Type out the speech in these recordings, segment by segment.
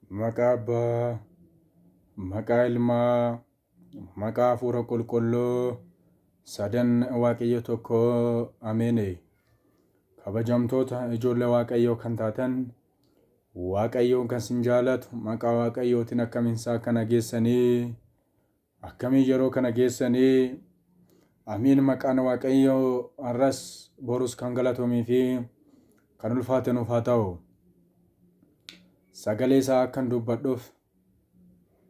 Maqaa Abbaa, maqaa Ilmaa, maqaa Hafuura Qulqulluu, sadan Waaqayyo tokko Ameen. Kabajamtoota ijoollee Waaqayyoo kan taatan, Waaqayyoon kan sin jaalatu, maqaa Waaqayyootiin akkamiin isaa kana geessanii, akkamiin yeroo kana geessanii, amiin maqaan Waaqayyoo har'as borus kan galatamuu fi kan ulfaate nuuf haa ta'u. Sagalee isaa akkan dubbadhuuf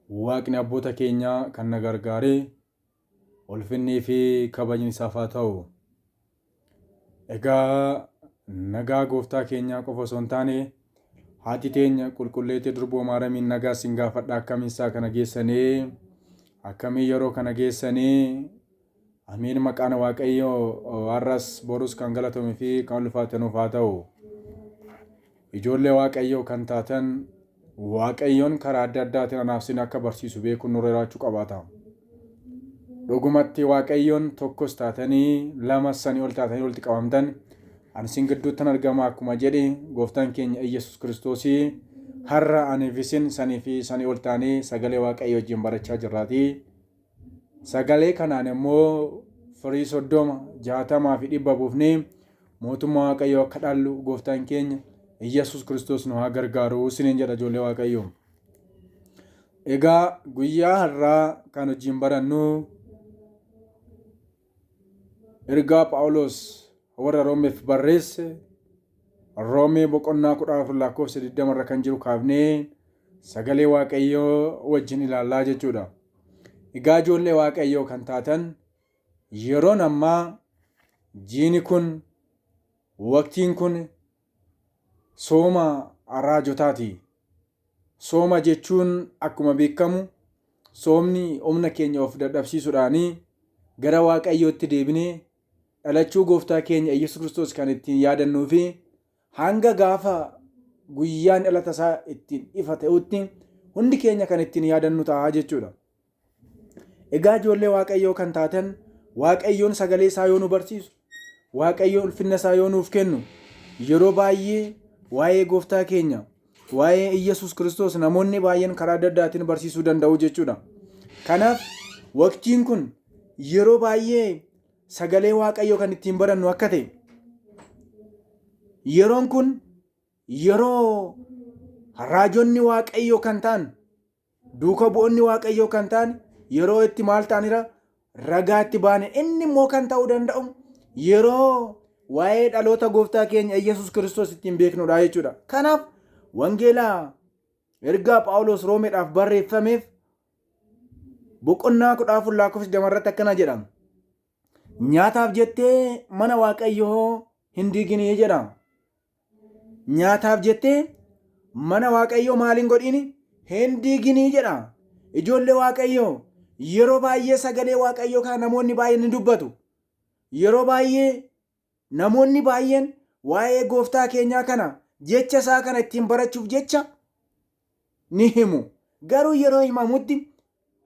Waaqni abboota keenyaa kan na gargaare ulfinnii fi kabajni isaaf haa ta'u. Egaa nagaa gooftaa keenyaa qofa osoo hin taane haati teenya qulqulleetti durboo maaramiin nagaa sin gaafadha akkamiin isaa kana geessanii akkamiin yeroo kana geessanii amiin maqaan Waaqayyoo har'as borus kan galatamuu fi kan ulfaate nuuf haa ta'u. Ijoollee Waaqayyoo kan taatan Waaqayyoon karaa adda addaatiin anaaf sin akka barsiisu beekuun nurra jiraachuu qabaata. Dhugumatti Waaqayyoon tokkos taatanii lama sanii ol taatanii walitti qabamtan ani sin gidduuttan argama akkuma jedhe gooftaan keenya Iyyasuus Kiristoosii har'a aniif isin sanii fi sanii ol taanee sagalee Waaqayyoo wajjin barachaa jirraati. Sagalee kanaan immoo firii 30, 60 fi 100 buufnee mootummaa Waaqayyoo akka dhaallu gooftaan keenya Iyyasuus Kiristoos nu haa gargaaru isiniin jedha ijoollee Waaqayyoo. Egaa guyyaa har'aa kan wajjin barannu ergaa Phaawulos warra Roomeef barreesse Roomee boqonnaa 14 lakkoofsa 20 irra kan jiru kaafnee sagalee Waaqayyoo wajjin ilaallaa jechuudha. Egaa ijoollee Waaqayyoo kan taatan yeroon ammaa jiini kun waqtiin kun sooma raajotaati. Sooma jechuun akkuma beekamu soomni humna keenya of dadhabsiisuudhaanii gara Waaqayyootti deebinee dhalachuu gooftaa keenya Iyyasuus Kiristoos kan ittiin yaadannuu fi hanga gaafa guyyaan dhalata isaa ittiin ifa ta'utti hundi keenya kan ittiin yaadannu ta'a jechuudha. Egaa ijoollee Waaqayyoo kan taatan Waaqayyoon sagalee isaa yoo nu barsiisu, Waaqayyoon ulfinna isaa yoo nuuf kennu, yeroo baay'ee waa'ee gooftaa keenya, waa'ee Iyyasuus Kiristoos namoonni baay'een karaa adda addaatiin barsiisuu danda'u jechuudha. Kanaaf waqtiin kun yeroo baay'ee sagalee Waaqayyoo kan ittiin barannu akka ta'e, yeroon kun yeroo raajonni Waaqayyoo kan ta'an, duuka bu'oonni Waaqayyoo kan ta'an yeroo itti maal ta'anira ragaa itti baane inni immoo kan ta'uu danda'u yeroo waa'ee dhaloota gooftaa keenya Iyyasuus Kiristoos ittiin beeknudha jechuudha. Kanaaf wangeelaa ergaa Phaawulos Roomeedhaaf barreeffameef boqonnaa 14 lakkoofsa 20 irratti akkana jedhama. Nyaataaf jettee mana Waaqayyoo hin diiginii jedhama. Nyaataaf jettee mana Waaqayyoo maaliin godhini hin diiginii jedhama. Ijoollee Waaqayyoo yeroo baay'ee sagalee Waaqayyoo kana namoonni baay'een ni dubbatu. Yeroo baay'ee namoonni baay'een waa'ee gooftaa keenyaa kana jecha isaa kana ittiin barachuuf jecha ni himu. Garuu yeroo himamutti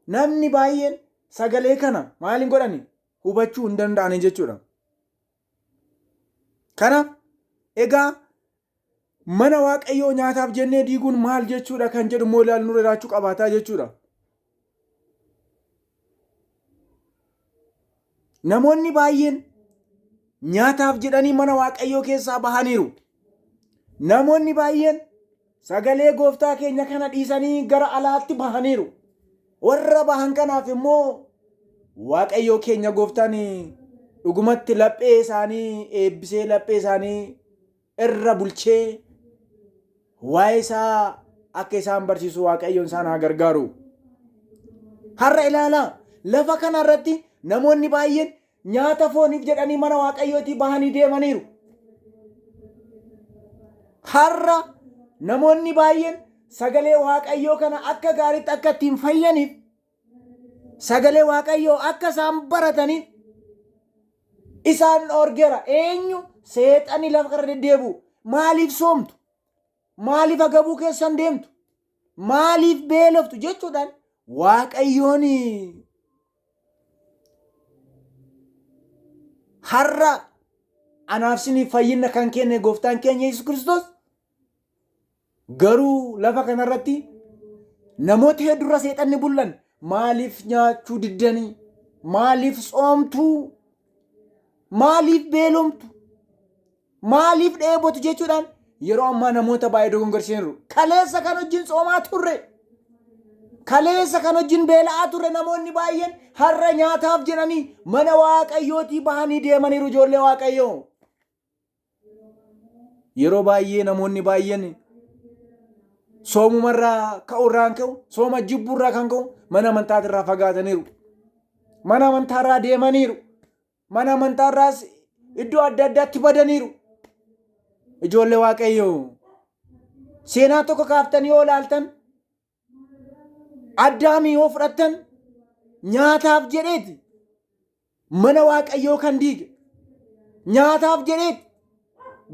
namni baay'een sagalee kana maaliin godhani hubachuu hin danda'ani jechuudha. Kanaaf egaa mana Waaqayyoo nyaataaf jennee diiguun maal jechuudha kan jedhu immoo ilaaluu jiraachuu qabaataa jechuudha. Namoonni baay'een nyaataaf jedhanii mana Waaqayyoo keessaa bahaniiru. Namoonni baay'een sagalee gooftaa keenya kana dhiisanii gara alaatti bahaniiru. Warra bahan kanaaf immoo Waaqayyoo keenya gooftaan dhugumatti laphee isaanii eebbisee laphee isaanii irra bulchee waa'ee isaa akka isaan barsiisu Waaqayyoon isaan haa gargaaru. Har'a ilaalaa lafa kana irratti namoonni baay'een nyaata fooniif jedhanii mana Waaqayyootii bahanii deemaniiru. Har'a namoonni baay'een sagalee Waaqayyoo kana akka gaariitti akka ittiin fayyaniif, sagalee Waaqayyoo akka isaan barataniif isaan dhorgeera. Eenyu? Seexanni lafa kana deddeebi'u. Maaliif soomtu? Maaliif agabuu keessan deemtu? Maaliif beeloftu jechuudhaan Waaqayyoon har'a anaaf isiniif fayyina kan kenne gooftaan keenya Yesuus Kiristoos garuu lafa kanarratti namoota heddurra seexanni bullan maaliif nyaachuu diddanii? Maaliif tsoomtuu? Maaliif beelomtu? Maaliif dheebotu jechuudhaan yeroo ammaa namoota baay'ee dogongorsiiru. Kaleessa kan wajjin tsoomaa turre, kaleessa kan wajjin beela'aa turre namoonni baay'een har'a nyaataaf jedhanii mana waaqayyootii bahanii deemaniiru ijoollee waaqayyoo. Yeroo baay'ee namoonni baay'een soomumarraa ka'uurraan ka'u, sooma jibbuurraa kan ka'u mana amantaatirraa fagaataniiru. Mana amantaarraa deemaniiru. Mana amantaarraas iddoo adda addaatti badaniiru. Ijoollee waaqayyoo seenaa tokko kaaftanii yoo ilaaltan, Addaamii yoo fudhattan nyaataaf jedheeti mana waaqayyoo kan diige, nyaataaf jedheeti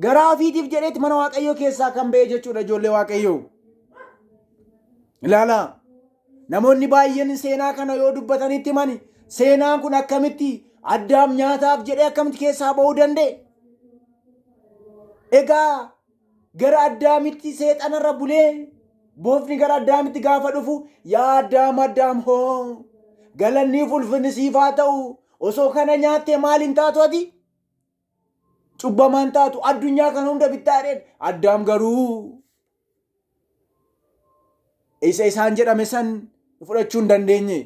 garaa ofiitiif jedheeti mana waaqayyoo keessaa kan ba'e jechuudha ijoollee waaqayyoo. Ilaalaa, namoonni baay'een seenaa kana yoo dubbatanitti himani seenaan kun akkamitti Addaam nyaataaf jedhee akkamitti keessaa ba'uu danda'e? Egaa gara Addaamitti seexanarra bulee boofni gara Addaamitti gaafa dhufu, yaa Addaam Addaam hoo galanni ulfinni siif haa ta'u, osoo kana nyaattee maal hin taatu ati? Cubbamaan taatu, addunyaa kana hunda bittaadheen. Addaam garuu isa isaan jedhame san fudhachuu hin dandeenye,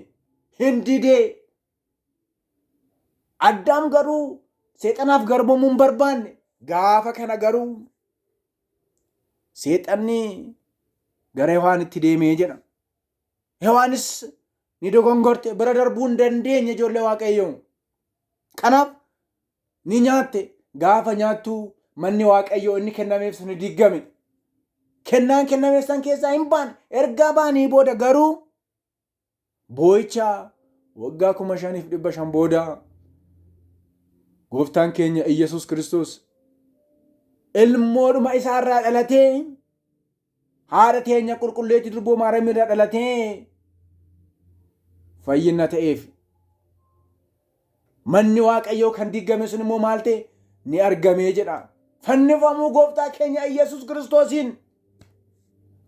hin didee. Addaam garuu seexanaaf garbamuu hin barbaanne. Gaafa kana garuu seexanni gara Hewaanitti deemee jedha. Hewaanis ni dogongorte, bira darbuu hin dandeenye ijoollee waaqayyoo. Kanaaf ni nyaatte. Gaafa nyaattu manni waaqayyoo inni kennameef sun diggame. Kennaan kennameef san keessaa hin baane. Erga baanii booda garuu boo'icha waggaa 5,500 booda gooftaan keenya Iyyasuus Kiristoos ilmoodhuma isaarraa dhalatee, haadha teenya qulqulleetti durboo Maariyaam dhalatee fayyina ta'eef manni waaqayyoo kan diggame sun immoo maal ta'e ni argamee jedha. Fannifamuu gooftaa keenya Iyyasuus Kiristoosiin,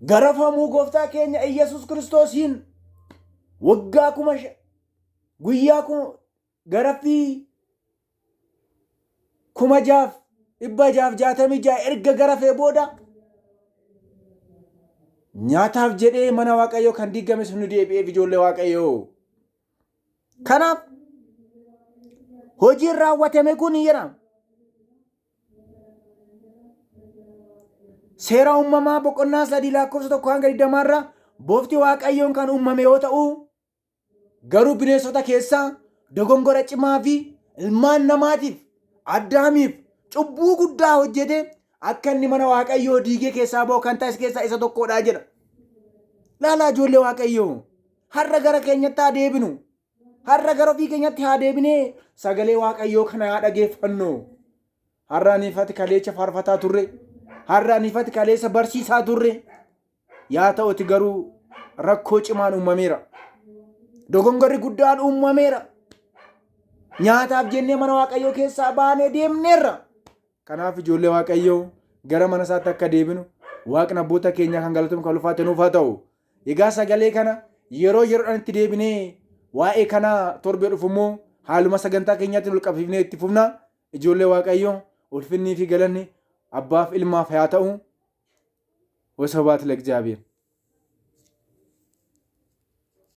garafamuu gooftaa keenya Iyyasuus Kiristoosiin waggaa 5,000 guyyaa garaffii 666 erga garafee booda nyaataaf jedhee mana waaqayyoo kan diggame sun deebi'eef ijoollee waaqayyoo. Kanaaf hojiin raawwatame kun jedhama. Seera uumamaa boqonnaa 3 lakkoofsa 1 hanga 20 boofti waaqayyoon kan uumame yoo ta'u, garuu bineensota keessaa dogongora cimaa fi ilmaan namaatiif Addaamiif cubbuu guddaa hojjete akka inni mana waaqayyoo diigee keessaa ba'u kan ta'es keessaa isa tokkodha jedha. Laalaa ijoollee waaqayyoo, har'a gara keenyatti haa deebinu. Har'a gara ofii keenyatti haa deebinee sagalee waaqayyoo kana haa dhageeffannu. Har'a aniifati kaleessa faarfataa turre, har'a aniifati kaleessa barsiisaa turre. Yaa ta'uti garuu rakkoo cimaan uumameera. Dogongorri guddaan uumameera. Nyaataaf jennee mana waaqayyoo keessaa baanee deemneerra. Kanaaf ijoollee waaqayyoo gara mana isaatti akka deebinu waaqni abboota keenya kan galatamu kan ulfaate nuuf haa ta'u. Egaa sagalee kana yeroo yeroodhaan itti deebinee waa'ee kana torbee dhufu immoo haaluma sagantaa keenyaatti ol qabsiifnee itti fufna. Ijoollee waaqayyoo ulfinnii fi galanni abbaaf ilmaaf haa ta'u. Wasabaat ለእግዚአብሔር